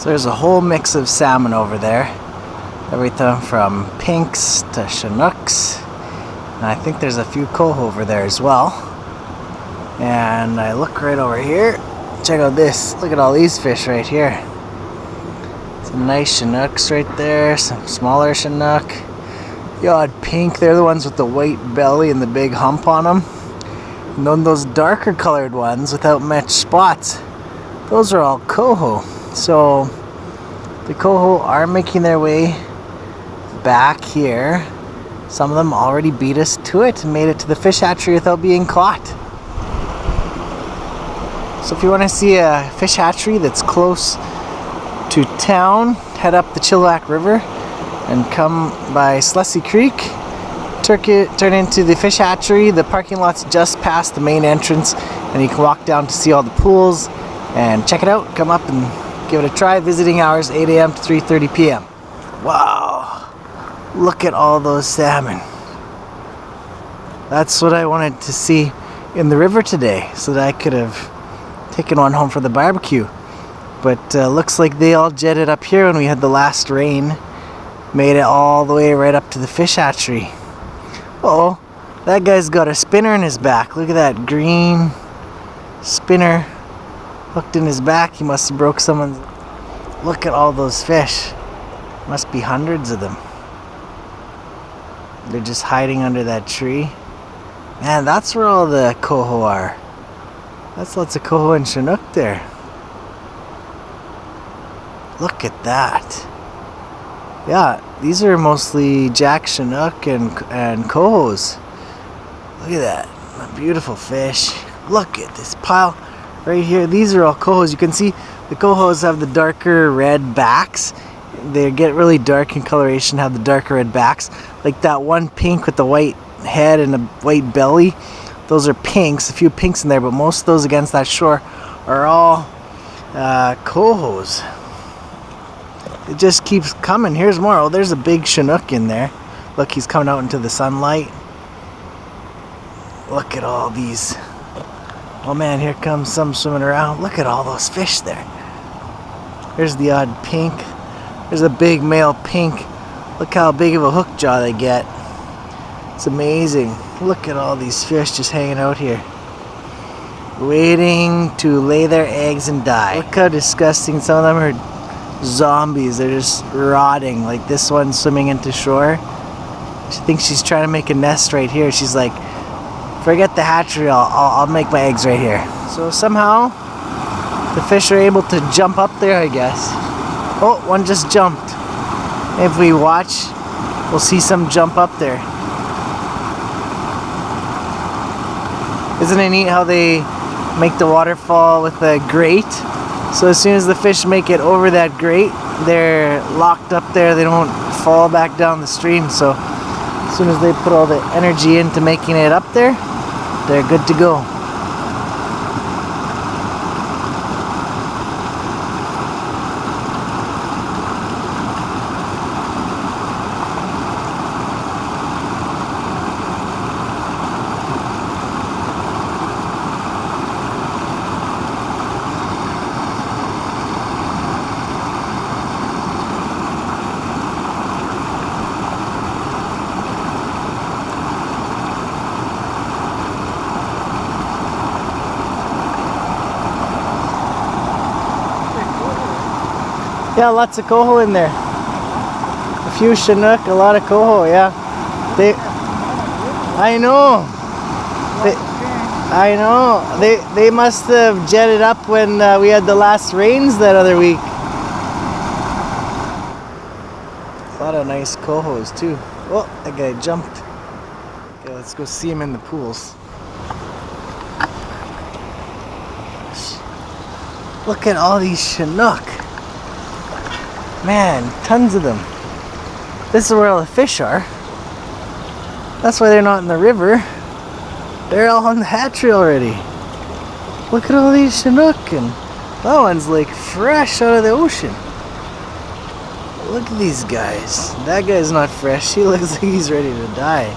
So there's a whole mix of salmon over there. Everything from pinks to Chinooks. And I think there's a few coho over there as well. And I look right over here. Check out this. Look at all these fish right here. Some nice Chinooks right there. Some smaller Chinook. The odd pink. They're the ones with the white belly and the big hump on them. And then those darker colored ones without much spots, those are all coho. So the coho are making their way back here. Some of them already beat us to it and made it to the fish hatchery without being caught. So if you want to see a fish hatchery that's close to town, head up the Chilliwack River and come by Slessy Creek. Turn into the fish hatchery. The parking lot's just past the main entrance, and you can walk down to see all the pools and check it out. Come up and give it a try. Visiting hours 8 a.m. to 3:30 p.m. Wow, look at all those salmon. That's what I wanted to see in the river today, so that I could have taken one home for the barbecue. But looks like they all jetted up here when we had the last rain. Made it all the way right up to the fish hatchery. Uh-oh, that guy's got a spinner in his back. Look at that green spinner hooked in his back. He must have broke someone's... Look at all those fish. Must be hundreds of them. They're just hiding under that tree. Man, that's where all the coho are. That's lots of coho and Chinook there. Look at that. Yeah, these are mostly Jack Chinook and cohos. Look at that. A beautiful fish. Look at this pile right here. These are all cohos. You can see the cohos have the darker red backs. They get really dark in coloration, have the darker red backs. Like that one pink with the white head and the white belly. Those are pinks. A few pinks in there, but most of those against that shore are all cohos. It just keeps coming. Here's more. Oh, there's a big Chinook in there. Look, he's coming out into the sunlight. Look at all these. Oh man, here comes some swimming around. Look at all those fish there. There's the odd pink. There's a big male pink. Look how big of a hook jaw they get. It's amazing. Look at all these fish just hanging out here, waiting to lay their eggs and die. Look how disgusting. Some of them are zombies. They're just rotting. Like this one swimming into shore. She thinks she's trying to make a nest right here. She's like, forget the hatchery, I'll make my eggs right here. So somehow the fish are able to jump up there, I guess. Oh, one just jumped. If we watch, we'll see some jump up there. Isn't it neat how they make the waterfall with a grate? So as soon as the fish make it over that grate, they're locked up there. They don't fall back down the stream. So as soon as they put all the energy into making it up there, they're good to go. Yeah, lots of coho in there. A few Chinook, a lot of coho, yeah. I know. They must have jetted up when we had the last rains that other week. A lot of nice cohos too. Oh, that guy jumped. Okay, let's go see him in the pools. Look at all these Chinook. Man, tons of them. This is where all the fish are. That's why they're not in the river. They're all on the hatchery already. Look at all these Chinook, and that one's like fresh out of the ocean. Look at these guys. That guy's not fresh. He looks like he's ready to die.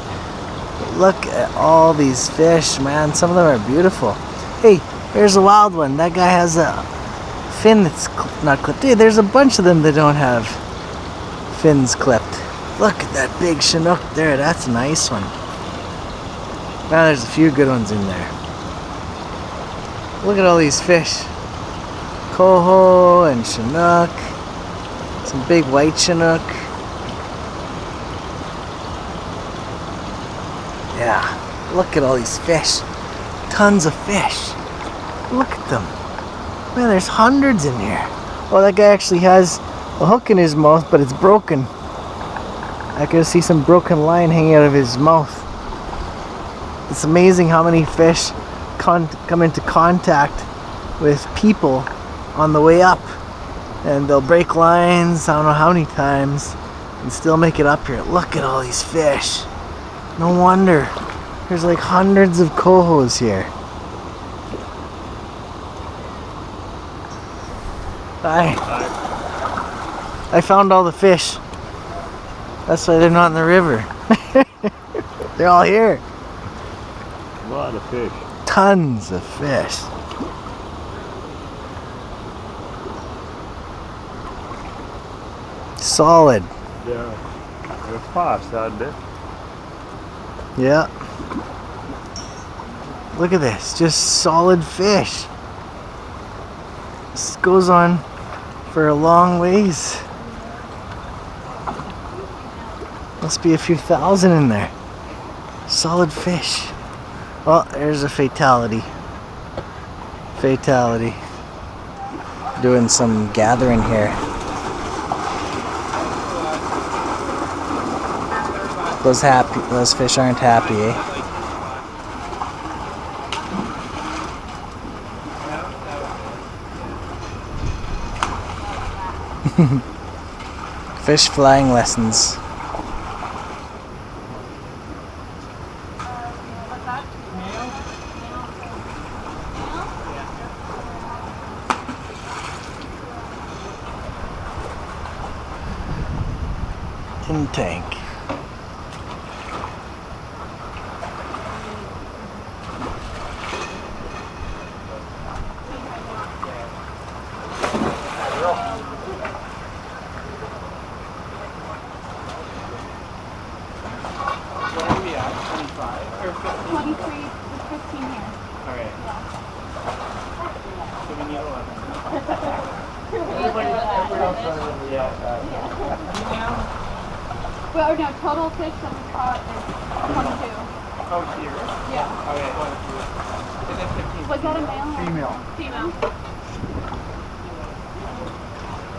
But look at all these fish, man. Some of them are beautiful. Hey, here's a wild one. That guy has a fin that's not clipped. Hey, there's a bunch of them that don't have fins clipped. Look at that big Chinook there. That's a nice one. Now there's a few good ones in there. Look at all these fish. Coho and Chinook. Some big white Chinook. Yeah, look at all these fish. Tons of fish. Look at them. Man, there's hundreds in here. Oh, that guy actually has a hook in his mouth, but it's broken. I can see some broken line hanging out of his mouth. It's amazing how many fish come into contact with people on the way up. And they'll break lines, I don't know how many times, and still make it up here. Look at all these fish. No wonder. There's like hundreds of cohos here. I found all the fish. That's why they're not in the river. They're all here. A lot of fish. Tons of fish. Solid. Yeah. They're fast, aren't they? Yeah. Look at this. Just solid fish. This goes on for a long ways. Must be a few thousand in there. Solid fish. Well, there's a fatality. Fatality. Doing some gathering here. Those fish aren't happy, eh? Fish flying lessons. In tank. Well, no, total fish that we caught is 22. Oh, here? Yeah. Okay. And then 15. Was that a male? Female. Female.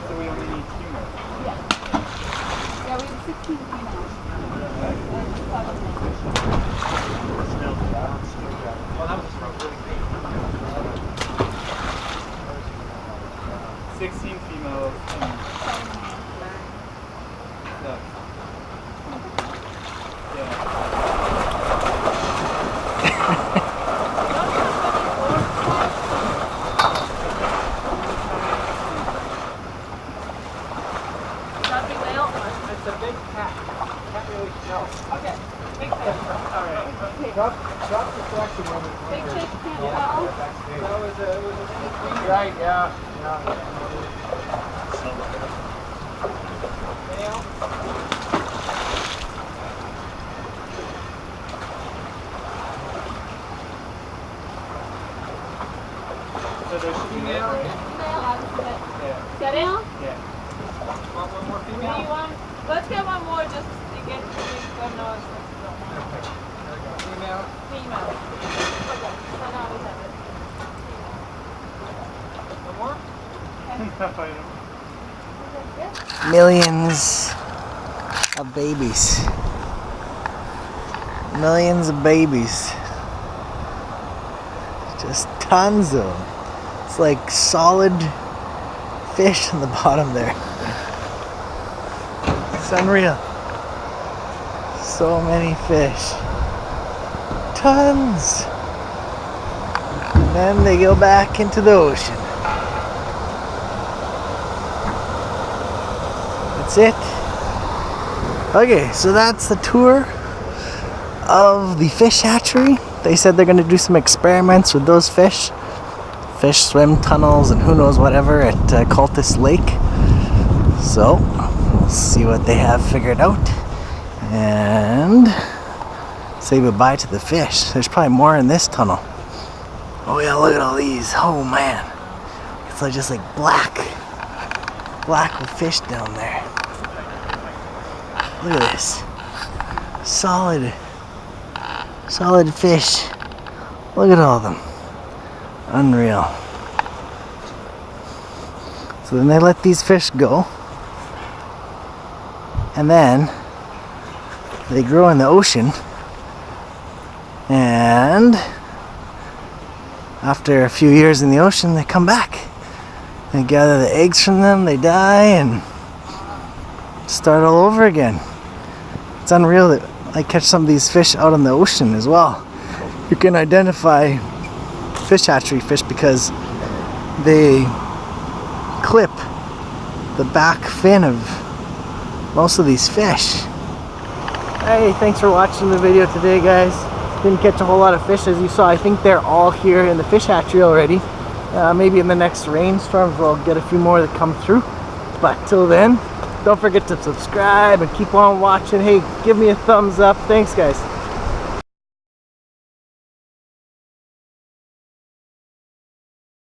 So we only need 2 more. Yeah. Yeah, we have 16 females. Well, that was really great. 16 females and no. It's a big cat. Can't really tell. Okay. Big fish. Alright. Drop the collection when we Big fish can't tell. That was a right, yeah. Male. So there's female? Yeah. Is that it? Yeah. Want one more female? Do you want? Let's get one more just to get good nose. Female? Female. Okay. So now we have it. One more? Okay. Millions of babies. Millions of babies. Just tons of them. It's like solid fish on the bottom there. It's unreal. So many fish. Tons. And then they go back into the ocean. That's it. Okay, so that's the tour of the fish hatchery. They said they're going to do some experiments with those fish fish swim tunnels and who knows whatever at Cultus Lake. So we'll see what they have figured out and say goodbye to the fish. There's probably more in this tunnel. Oh yeah, look at all these. Oh man, it's like just like black with fish down there. Look at this. Solid fish. Look at all of them. Unreal. So then they let these fish go, and then they grow in the ocean, and after a few years in the ocean they come back. They gather the eggs from them, they die, and start all over again. It's unreal that I catch some of these fish out in the ocean as well. You can identify fish hatchery fish because they clip the back fin of most of these fish. Hey, thanks for watching the video today, guys. Didn't catch a whole lot of fish as you saw. I think they're all here in the fish hatchery already. Maybe in the next rainstorms we'll get a few more that come through. But till then, don't forget to subscribe and keep on watching. Hey, give me a thumbs up. Thanks, guys.